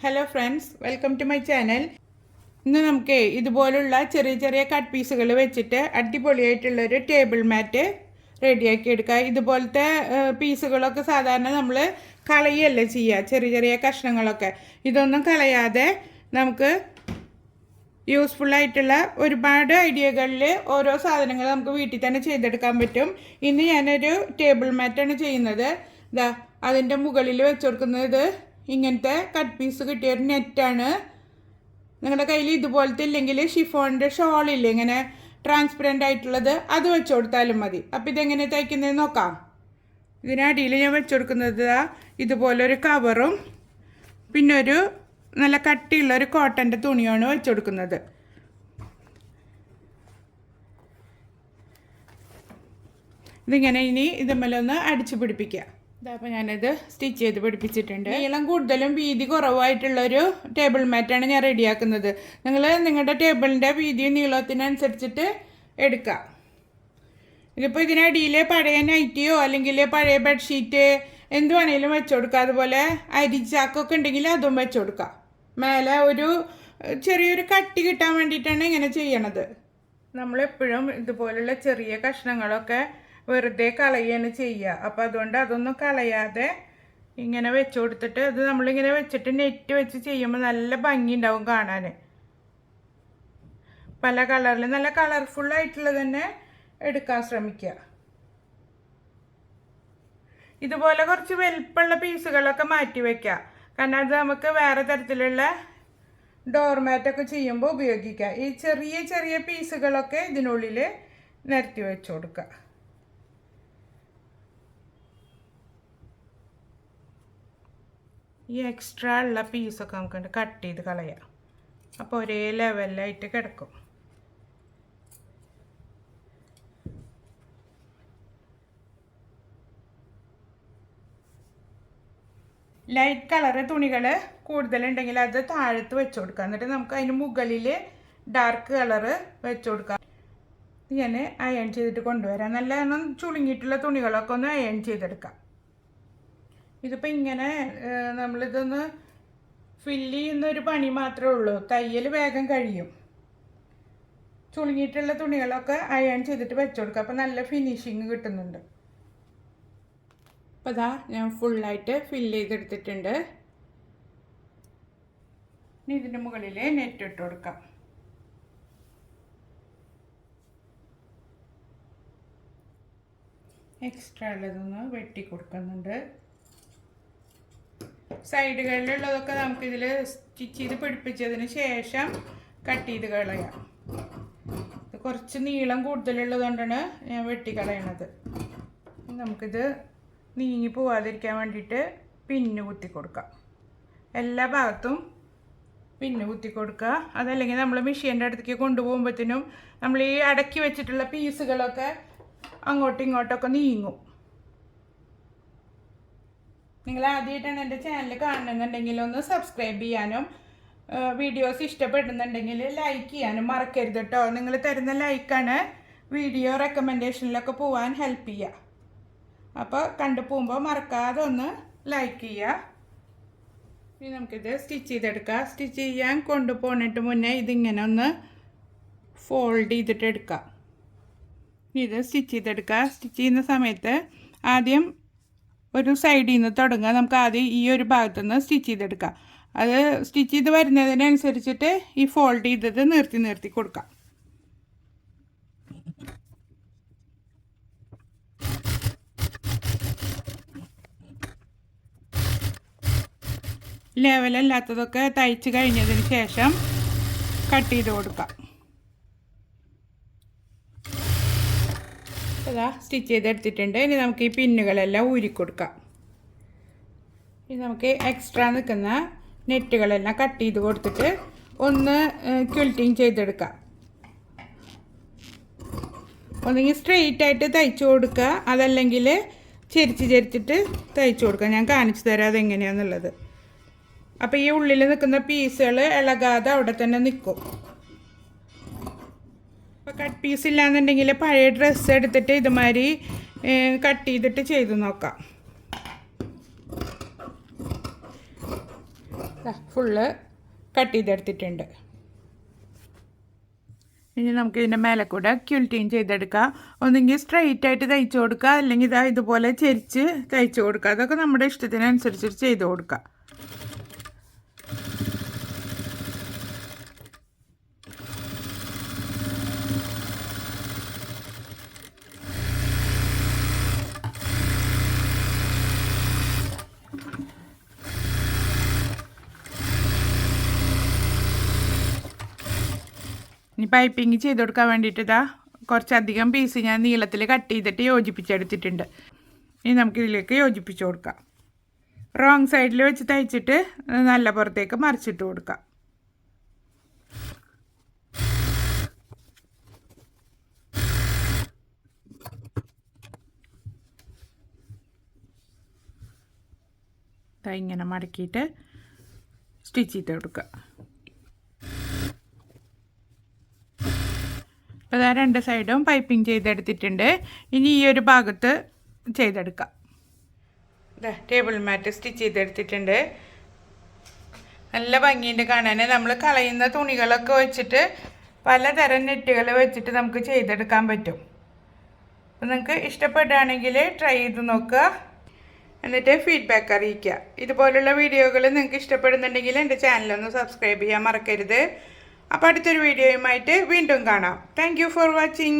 Hello friends, welcome to my channel. ഇന്ന് നമുക്ക് ഇതുപോലുള്ള ചെറിയ ചെറിയ കട്ട് പീസുകൾ വെച്ചിട്ട് അടിപൊളിയായിട്ടുള്ളൊരു ടേബിൾ മാറ്റ് റെഡിയാക്കി എടുക്കുക. ഇതുപോലത്തെ പീസുകളൊക്കെ സാധാരണ നമ്മൾ കളയല്ലേ ചെയ്യുക, ചെറിയ ചെറിയ കഷ്ണങ്ങളൊക്കെ. ഇതൊന്നും കളയാതെ നമുക്ക് യൂസ്ഫുള്ളായിട്ടുള്ള ഒരുപാട് ഐഡിയകളിൽ ഓരോ സാധനങ്ങൾ നമുക്ക് വീട്ടിൽ തന്നെ ചെയ്തെടുക്കാൻ പറ്റും. ഇന്ന് ഞാനൊരു ടേബിൾ മാറ്റാണ് ചെയ്യുന്നത്. ഇതാ അതിൻ്റെ മുകളിൽ വെച്ച് കൊടുക്കുന്നത് ഇങ്ങനത്തെ കട്ട് പീസ് കിട്ടിയൊരു നെറ്റാണ്. നിങ്ങളുടെ കയ്യിൽ ഇതുപോലത്തെ ഇല്ലെങ്കിൽ ഷിഫോണിൻ്റെ ഷോളില്ലേ, ഇങ്ങനെ ട്രാൻസ്പെറൻ്റ് ആയിട്ടുള്ളത്, അത് വെച്ച് കൊടുത്താലും മതി. അപ്പോൾ ഇതെങ്ങനെ തയ്ക്കുന്നത് നോക്കാം. ഇതിനടിയിൽ ഞാൻ വെച്ച് കൊടുക്കുന്നത് ഇതുപോലൊരു കവറും പിന്നെ ഒരു നല്ല കട്ടിയുള്ളൊരു കോട്ടൻ്റെ തുണിയാണ് വെച്ച് കൊടുക്കുന്നത്. ഇതിങ്ങനെ ഇനി ഇതുമ്മലൊന്ന് അടിച്ചു പിടിപ്പിക്കുക. അപ്പോൾ ഞാനത് സ്റ്റിച്ച് ചെയ്ത് പിടിപ്പിച്ചിട്ടുണ്ട്. നീളം കൂടുതലും വീതി കുറവായിട്ടുള്ളൊരു ടേബിൾ മാറ്റാണ് ഞാൻ റെഡിയാക്കുന്നത്. നിങ്ങളുടെ ടേബിളിൻ്റെ വീതിയും നീളത്തിനനുസരിച്ചിട്ട് എടുക്കുക. ഇതിപ്പോൾ ഇതിനടിയിൽ പഴയ നൈറ്റിയോ അല്ലെങ്കിൽ പഴയ ബെഡ്ഷീറ്റ് എന്ത് വേണമെങ്കിലും വെച്ച് കൊടുക്കുക. അതുപോലെ അരിച്ചാക്കൊക്കെ ഉണ്ടെങ്കിൽ അതും വെച്ച് കൊടുക്കുക. മേലെ ഒരു ചെറിയൊരു കട്ടി കിട്ടാൻ വേണ്ടിയിട്ടാണ് ഇങ്ങനെ ചെയ്യണത്. നമ്മളെപ്പോഴും ഇതുപോലുള്ള ചെറിയ കഷ്ണങ്ങളൊക്കെ വെറുതെ കളയാണ് ചെയ്യുക. അപ്പോൾ അതുകൊണ്ട് അതൊന്നും കളയാതെ ഇങ്ങനെ വെച്ച് കൊടുത്തിട്ട് അത് നമ്മളിങ്ങനെ വെച്ചിട്ട് നെറ്റ് വെച്ച് ചെയ്യുമ്പോൾ നല്ല ഭംഗി ഉണ്ടാവും കാണാൻ. പല കളറിൽ നല്ല കളർഫുള്ളായിട്ടുള്ളത് തന്നെ എടുക്കാൻ ശ്രമിക്കുക. ഇതുപോലെ കുറച്ച് വലുപ്പമുള്ള പീസുകളൊക്കെ മാറ്റി വയ്ക്കുക. കാരണം അത് നമുക്ക് വേറെ തരത്തിലുള്ള ഡോർമാറ്റൊക്കെ ചെയ്യുമ്പോൾ ഉപയോഗിക്കാം. ഈ ചെറിയ ചെറിയ പീസുകളൊക്കെ ഇതിനുള്ളിൽ നിരത്തി വെച്ച് കൊടുക്കുക. ഈ എക്സ്ട്രാ ഉള്ള പീസൊക്കെ നമുക്ക് കട്ട് ചെയ്ത് കളയാം. അപ്പോൾ ഒരേ ലെവലായിട്ട് കിടക്കും. ലൈറ്റ് കളറ് തുണികൾ കൂടുതലുണ്ടെങ്കിൽ അത് താഴത്ത് വെച്ച് കൊടുക്കാം. എന്നിട്ട് നമുക്ക് അതിന് മുകളിൽ ഡാർക്ക് കളറ് വെച്ച് കൊടുക്കാം. ഞാൻ അയൺ ചെയ്തിട്ട് കൊണ്ടുവരാം. നല്ല ചുളുങ്ങിയിട്ടുള്ള തുണികളൊക്കെ ഒന്ന് അയൺ ചെയ്തെടുക്കാം. ഇതിപ്പോൾ ഇങ്ങനെ നമ്മളിതൊന്ന് ഫില്ല് ചെയ്യുന്നൊരു പണി മാത്രമേ ഉള്ളൂ. തയ്യൽ വേഗം കഴിയും. ചുളുങ്ങിയിട്ടുള്ള തുണികളൊക്കെ അയൺ ചെയ്തിട്ട് വെച്ച് കൊടുക്കുക. അപ്പോൾ നല്ല ഫിനിഷിങ് കിട്ടുന്നുണ്ട്. അപ്പോൾ ഇതാ ഞാൻ ഫുള്ളായിട്ട് ഫില്ല് ചെയ്തെടുത്തിട്ടുണ്ട്. ഇനി ഇതിൻ്റെ മുകളിൽ നെറ്റ് ഇട്ട് കൊടുക്കാം. എക്സ്ട്രാ ഉള്ളതൊന്ന് വെട്ടി കൊടുക്കുന്നുണ്ട്. സൈഡുകളിലുള്ളതൊക്കെ നമുക്കിതിൽ സ്റ്റിച്ച് ചെയ്ത് പിടിപ്പിച്ചതിന് ശേഷം കട്ട് ചെയ്ത് കളയാം. ഇത് കുറച്ച് നീളം കൂടുതലുള്ളതുകൊണ്ടാണ് ഞാൻ വെട്ടിക്കളയണത്. നമുക്കിത് നീങ്ങി പോവാതിരിക്കാൻ വേണ്ടിയിട്ട് പിന്ന് കുത്തി കൊടുക്കാം. എല്ലാ ഭാഗത്തും പിന്ന് കുത്തി കൊടുക്കുക. അതല്ലെങ്കിൽ നമ്മൾ മെഷീൻ്റെ അടുത്തേക്ക് കൊണ്ടുപോകുമ്പോഴത്തേനും നമ്മൾ ഈ അടക്കി വെച്ചിട്ടുള്ള പീസുകളൊക്കെ അങ്ങോട്ടും ഇങ്ങോട്ടൊക്കെ നീങ്ങും. നിങ്ങൾ ആദ്യമായിട്ടാണ് എൻ്റെ ചാനൽ കാണുന്നുണ്ടെങ്കിൽ ഒന്ന് സബ്സ്ക്രൈബ് ചെയ്യാനും വീഡിയോസ് ഇഷ്ടപ്പെടുന്നുണ്ടെങ്കിൽ ലൈക്ക് ചെയ്യാനും മറക്കരുത് കേട്ടോ. നിങ്ങൾ തരുന്ന ലൈക്കാണ് വീഡിയോ റെക്കമെൻഡേഷനിലൊക്കെ പോകാൻ ഹെൽപ്പ് ചെയ്യുക. അപ്പോൾ കണ്ടു പോകുമ്പോൾ മറക്കാതെ ഒന്ന് ലൈക്ക് ചെയ്യുക. ഇനി നമുക്കിത് സ്റ്റിച്ച് ചെയ്തെടുക്കാം. സ്റ്റിച്ച് ചെയ്യാൻ കൊണ്ടുപോകുന്നിട്ട് മുന്നേ ഇതിങ്ങനെ ഒന്ന് ഫോൾഡ് ചെയ്തിട്ട് എടുക്കാം. ഇത് സ്റ്റിച്ച് ചെയ്തെടുക്കുക. സ്റ്റിച്ച് ചെയ്യുന്ന സമയത്ത് ആദ്യം ഒരു സൈഡിൽ നിന്ന് തുടങ്ങുക. നമുക്ക് ആദ്യം ഈ ഒരു ഭാഗത്തു നിന്ന് സ്റ്റിച്ച് ചെയ്തെടുക്കാം. അത് സ്റ്റിച്ച് ചെയ്ത് വരുന്നതിനനുസരിച്ചിട്ട് ഈ ഫോൾഡ് ചെയ്തത് നിർത്തി നിർത്തി കൊടുക്കാം. ലെവലല്ലാത്തതൊക്കെ തയ്ച്ച് കഴിഞ്ഞതിന് ശേഷം കട്ട് ചെയ്ത് കൊടുക്കാം. അതാ സ്റ്റിച്ച് ചെയ്തെടുത്തിട്ടുണ്ട്. ഇനി നമുക്ക് ഈ പിന്നുകളെല്ലാം ഊരിക്കൊടുക്കാം. ഇനി നമുക്ക് എക്സ്ട്രാ നിൽക്കുന്ന നെറ്റുകളെല്ലാം കട്ട് ചെയ്ത് കൊടുത്തിട്ട് ഒന്ന് ക്വിൽറ്റിങ് ചെയ്തെടുക്കാം. ഒന്നെങ്കിൽ സ്ട്രെയിറ്റ് ആയിട്ട് തയ്ച്ചു കൊടുക്കുക, അതല്ലെങ്കിൽ ചെരിച്ചിട്ട് തയ്ച്ചു കൊടുക്കുക. ഞാൻ കാണിച്ചു തരാം അതെങ്ങനെയാണെന്നുള്ളത്. അപ്പോൾ ഈ ഉള്ളിൽ നിൽക്കുന്ന പീസുകൾ ഇളകാതെ അവിടെ തന്നെ നിൽക്കും. ഇപ്പോൾ കട്ട് പീസ് ഇല്ലാന്നുണ്ടെങ്കിൽ പഴയ ഡ്രസ്സ് എടുത്തിട്ട് ഇതുമാതിരി കട്ട് ചെയ്തിട്ട് ചെയ്ത് നോക്കാം. ഫുള്ള് കട്ട് ചെയ്തെടുത്തിട്ടുണ്ട്. ഇനി നമുക്ക് ഇതിൻ്റെ മേലെ കൂടെ ക്യൂൾറ്റീൻ ചെയ്തെടുക്കാം. ഒന്നെങ്കിൽ സ്ട്രൈറ്റ് ആയിട്ട് തയ്ച്ചു കൊടുക്കുക, അല്ലെങ്കിൽ ഇതുപോലെ ചെരിച്ച് തയ്ച്ചു കൊടുക്കുക. അതൊക്കെ നമ്മുടെ ഇഷ്ടത്തിനനുസരിച്ച് ചെയ്ത് കൊടുക്കുക. ഇനി പൈപ്പിങ് ചെയ്ത് കൊടുക്കാൻ വേണ്ടിയിട്ട് കുറച്ചധികം പീസ് ഞാൻ നീളത്തിൽ കട്ട് ചെയ്തിട്ട് യോജിപ്പിച്ചെടുത്തിട്ടുണ്ട്. ഇനി നമുക്കിതിലേക്ക് യോജിപ്പിച്ച് കൊടുക്കാം. റോങ് സൈഡിൽ വെച്ച് തയ്ച്ചിട്ട് നല്ല പുറത്തേക്ക് മറിച്ചിട്ട് കൊടുക്കാം. ഇങ്ങനെ മടക്കിയിട്ട് സ്റ്റിച്ച് ചെയ്ത് കൊടുക്കുക. അപ്പോൾ രണ്ട് സൈഡും പൈപ്പിംഗ് ചെയ്തെടുത്തിട്ടുണ്ട്. ഇനി ഈ ഒരു ഭാഗത്ത് ചെയ്തെടുക്കാം. ടേബിൾ മാറ്റ് സ്റ്റിച്ച് ചെയ്തെടുത്തിട്ടുണ്ട്. നല്ല ഭംഗിയുണ്ട് കാണാൻ. നമ്മൾ കളയുന്ന തുണികളൊക്കെ വെച്ചിട്ട് പലതരം നെറ്റുകൾ വെച്ചിട്ട് നമുക്ക് ചെയ്തെടുക്കാൻ പറ്റും. അപ്പോൾ നിങ്ങൾക്ക് ഇഷ്ടപ്പെടുകയാണെങ്കിൽ ട്രൈ ചെയ്ത് നോക്കുക, എന്നിട്ട് ഫീഡ്ബാക്ക് അറിയിക്കുക. ഇതുപോലുള്ള വീഡിയോകൾ നിങ്ങൾക്ക് ഇഷ്ടപ്പെടുന്നുണ്ടെങ്കിൽ എൻ്റെ ചാനലൊന്ന് സബ്സ്ക്രൈബ് ചെയ്യാൻ മറക്കരുത്. അപ്പോൾ അടുത്തൊരു വീഡിയോയുമായിട്ട് വീണ്ടും കാണാം. Thank you for watching.